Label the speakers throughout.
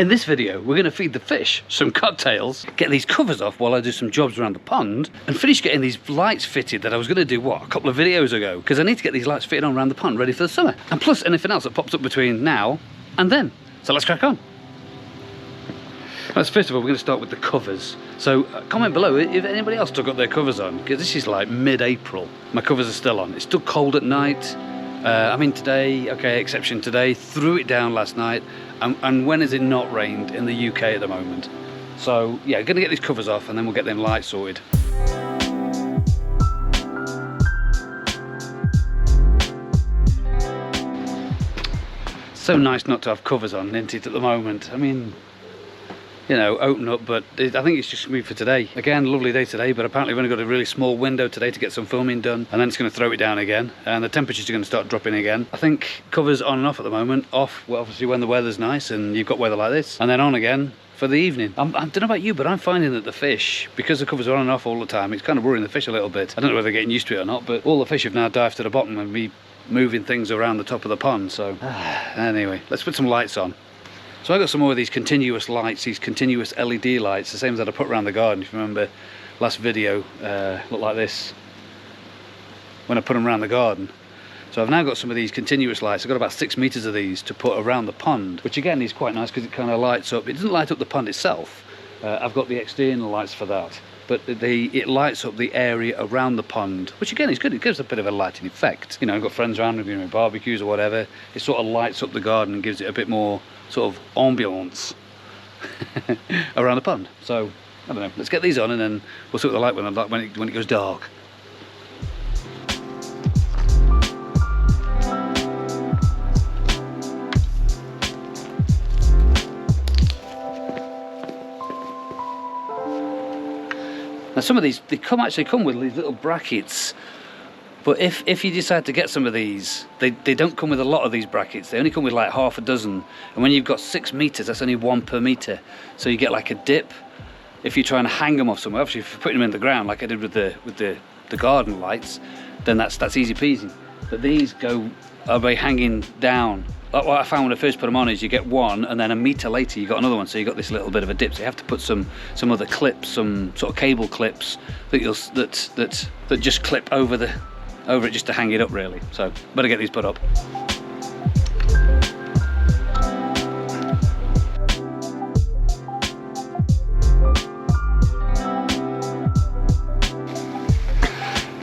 Speaker 1: In this video, we're going to feed the fish some cocktails, get these covers off while I do some jobs around the pond, and finish getting these lights fitted that I was going to do, a couple of videos ago, because I need to get these lights fitted on around the pond ready for the summer. And plus anything else that pops up between now and then. So let's crack on. Right, so first of all, we're going to start with the covers. So comment below if anybody else still got their covers on, because this is like mid-April. My covers are still on. It's still cold at night. I mean today, okay, exception today, threw it down last night, and when has it not rained in the UK at the moment? So yeah, gonna get these covers off and then we'll get them lights sorted. So nice not to have covers on, isn't it, at the moment? I mean, you know, open up, but I think it's just me for today. Again, lovely day today, but apparently we've only got a really small window today to get some filming done, and then it's going to throw it down again, and the temperatures are going to start dropping again. I think covers on and off at the moment. Off, well, obviously when the weather's nice and you've got weather like this, and then on again for the evening. I don't know about you, but I'm finding that the fish, because the covers are on and off all the time, it's kind of worrying the fish a little bit. I don't know whether they're getting used to it or not, but all the fish have now dived to the bottom and me moving things around the top of the pond. So anyway, let's put some lights on. So I got some more of these continuous lights, these continuous LED lights, the same as that I put around the garden. If you remember last video, looked like this when I put them around the garden. So I've now got some of these continuous lights. I've got about 6 meters of these to put around the pond, which again is quite nice because it kind of lights up. It doesn't light up the pond itself. I've got the external lights for that, but it lights up the area around the pond, which again is good. It gives a bit of a lighting effect. You know, I've got friends around with me doing barbecues or whatever. It sort of lights up the garden and gives it a bit more sort of ambience around the pond. So I don't know, let's get these on and then we'll see what they're like when it goes dark. Now some of these, they actually come with these little brackets. But if you decide to get some of these, they don't come with a lot of these brackets. They only come with like half a dozen. And when you've got 6 meters, that's only 1 per meter. So you get like a dip. If you're trying to hang them off somewhere, obviously if you're putting them in the ground like I did with the garden lights, then that's easy peasy. But these are by hanging down. Like what I found when I first put them on is you get one, and then a meter later you got another one, so you got this little bit of a dip. So you have to put some other clips, some sort of cable clips that just clip over it just to hang it up really. So better get these put up.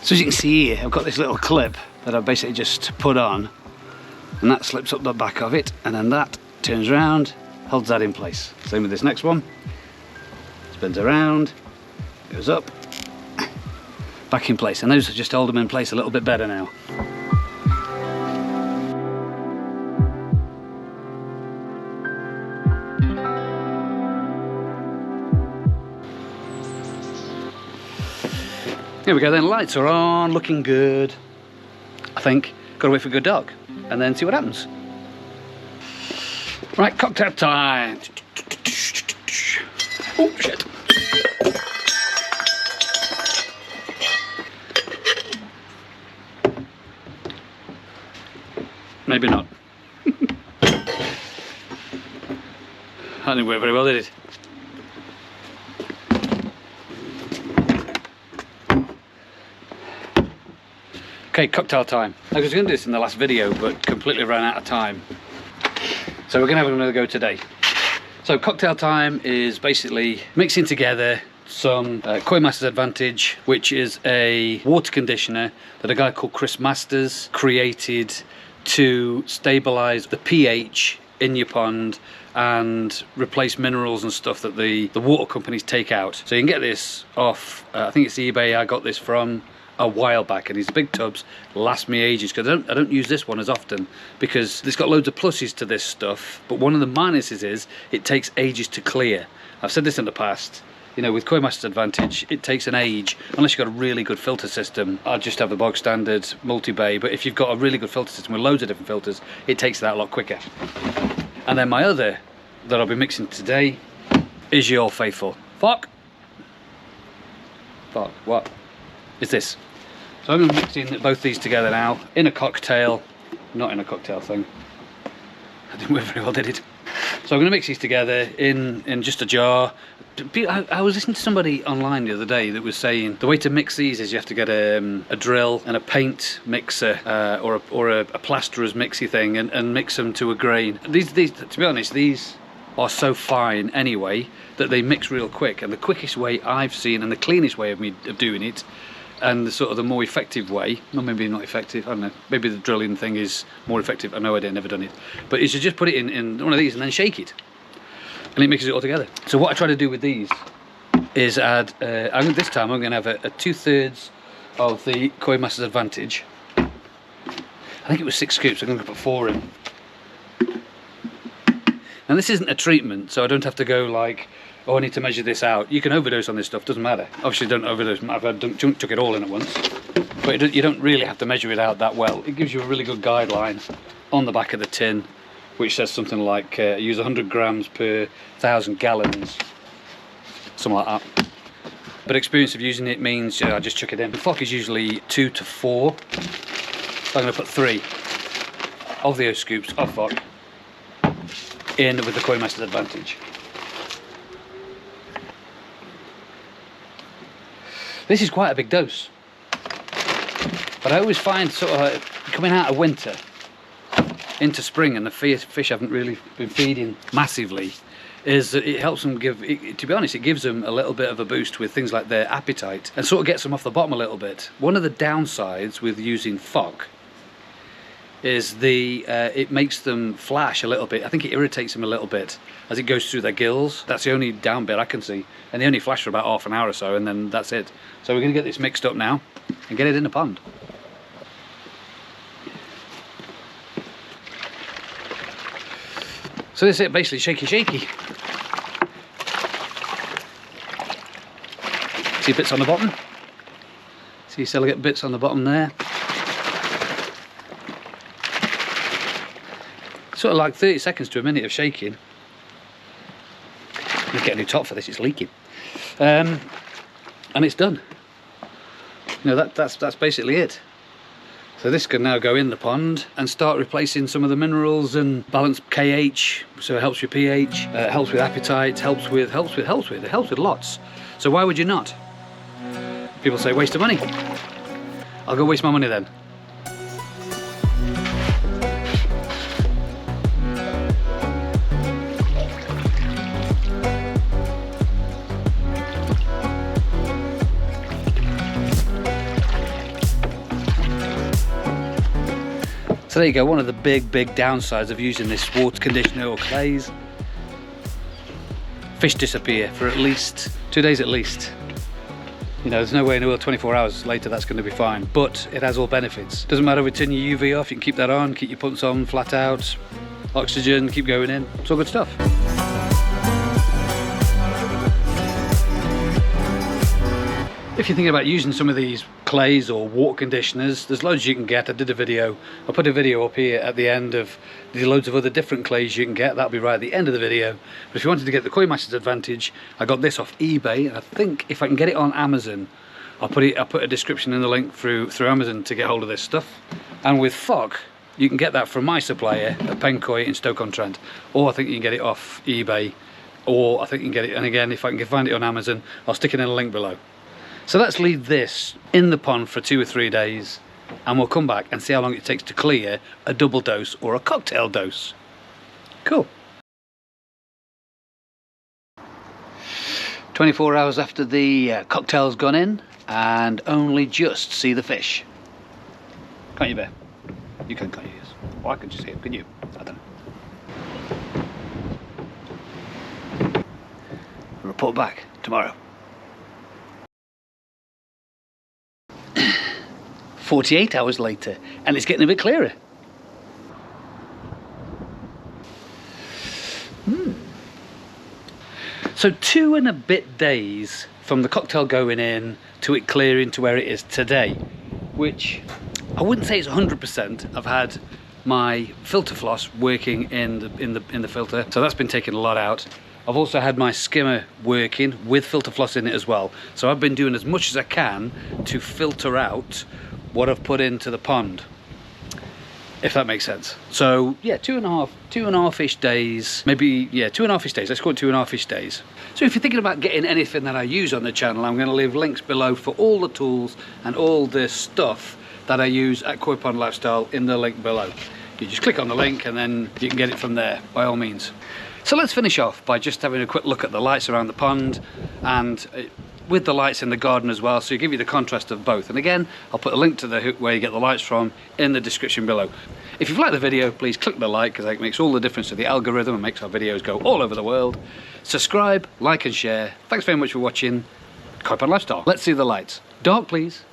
Speaker 1: So as you can see here, I've got this little clip that I've basically just put on, and that slips up the back of it, and then that turns around, holds that in place. Same with this next one. Spins around, goes up, back in place, and those just hold them in place a little bit better now. Here we go then, lights are on, looking good. I think, gotta wait for good dark, and then see what happens. Right, cocktail time. Oh shit. Maybe not. That didn't work very well, did it? Okay, cocktail time. I was going to do this in the last video, but completely ran out of time. So we're going to have another go today. So cocktail time is basically mixing together some Koi Masters Advantage, which is a water conditioner that a guy called Chris Masters created to stabilize the pH in your pond and replace minerals and stuff that the water companies take out. So you can get this off, I think it's eBay. I got this from a while back, and these big tubs last me ages, because I don't use this one as often because it's got loads of pluses to this stuff, but one of the minuses is it takes ages to clear. I've said this in the past, you know, with Koi Masters Advantage it takes an age, unless you've got a really good filter system. I'll just have the bog standard multi-bay, but if you've got a really good filter system with loads of different filters, it takes that a lot quicker. And then my other that I'll be mixing today is your faithful what is this? So I'm mixing both these together now in a cocktail, not in a cocktail thing. That didn't work very well, did it? So I'm going to mix these together in just a jar. I was listening to somebody online the other day that was saying the way to mix these is you have to get a drill and a paint mixer or a plasterer's mixy thing and mix them to a grain. These, to be honest, these are so fine anyway that they mix real quick, and the quickest way I've seen and the cleanest way of doing it, and the sort of the more effective way, well, maybe not effective, I don't know, maybe the drilling thing is more effective, I have no idea, never done it, but is to just put it in one of these and then shake it, and it mixes it all together. So what I try to do with these is add, this time I'm going to have a 2/3 of the Koi Masters Advantage. I think it was 6 scoops, I'm going to put 4 in. And this isn't a treatment, so I don't have to go like, oh, I need to measure this out. You can overdose on this stuff, doesn't matter. Obviously don't overdose, I've chuck it all in at once. But you don't really have to measure it out that well. It gives you a really good guideline on the back of the tin, which says something like, use 100 grams per 1,000 gallons. Something like that. But experience of using it means I just chuck it in. The FOC is usually 2 to 4. So I'm going to put 3 of those scoops of FOC in with the Koi Masters Advantage. This is quite a big dose, but I always find sort of coming out of winter into spring, and the fish haven't really been feeding massively, is that it helps them to be honest, it gives them a little bit of a boost with things like their appetite and sort of gets them off the bottom a little bit. One of the downsides with using FOC is it makes them flash a little bit. I think it irritates them a little bit as it goes through their gills. That's the only down bit I can see, and they only flash for about half an hour or so, and then that's it. So we're going to get this mixed up now and get it in the pond. So this is it, basically shaky. See bits on the bottom? See delicate bits on the bottom there? Sort of like 30 seconds to a minute of shaking. I'm gonna get a new top for this, it's leaking. And it's done. You know, that's basically it. So this can now go in the pond and start replacing some of the minerals and balance KH, so it helps with pH, helps with appetite, helps with lots. So why would you not? People say waste of money. I'll go waste my money then. So there you go, one of the big downsides of using this water conditioner or clays. Fish disappear for at least 2 days at least. You know, there's no way in the world 24 hours later that's going to be fine, but it has all benefits. Doesn't matter if we turn your UV off, you can keep that on, keep your pumps on, flat out, oxygen, keep going in, it's all good stuff. If you're thinking about using some of these clays or water conditioners, there's loads you can get. I did a video, I'll put a video up here at the end of the loads of other different clays you can get. That'll be right at the end of the video. But if you wanted to get the Koi Masters Advantage, I got this off eBay, and I think if I can get it on Amazon, I'll put a description in the link through Amazon to get hold of this stuff. And with FOC, you can get that from my supplier at Penkoi in Stoke-on-Trent, or I think you can get it off eBay, or I think you can get it, and again, if I can find it on Amazon, I'll stick it in a link below. So let's leave this in the pond for 2 or 3 days, and we'll come back and see how long it takes to clear a double dose or a cocktail dose. Cool. 24 hours after the cocktail's gone in, and only just see the fish. Can't you, Bear? You can, can't you? Yes. Or I can just see it, can you? I don't know. Report back tomorrow. 48 hours later, and it's getting a bit clearer. So 2 and a bit days from the cocktail going in to it clearing to where it is today, which I wouldn't say it's 100%. I've had my filter floss working in the filter, so that's been taking a lot out. I've also had my skimmer working with filter floss in it as well, so I've been doing as much as I can to filter out what I've put into the pond. if that makes sense. So yeah, two and a half-ish days, maybe, yeah, 2.5-ish days. Let's call it 2.5-ish days. So if you're thinking about getting anything that I use on the channel, I'm going to leave links below for all the tools and all the stuff that I use at Koi Pond Lifestyle in the link below. You just click on the link and then you can get it from there, by all means. So let's finish off by just having a quick look at the lights around the pond and with the lights in the garden as well, so you give you the contrast of both. And again, I'll put a link to the where you get the lights from in the description below. If you've liked the video, please click the like, because that makes all the difference to the algorithm and makes our videos go all over the world. Subscribe, like and share. Thanks very much for watching Koi Pond Lifestyle. Let's see the lights. Dark, please.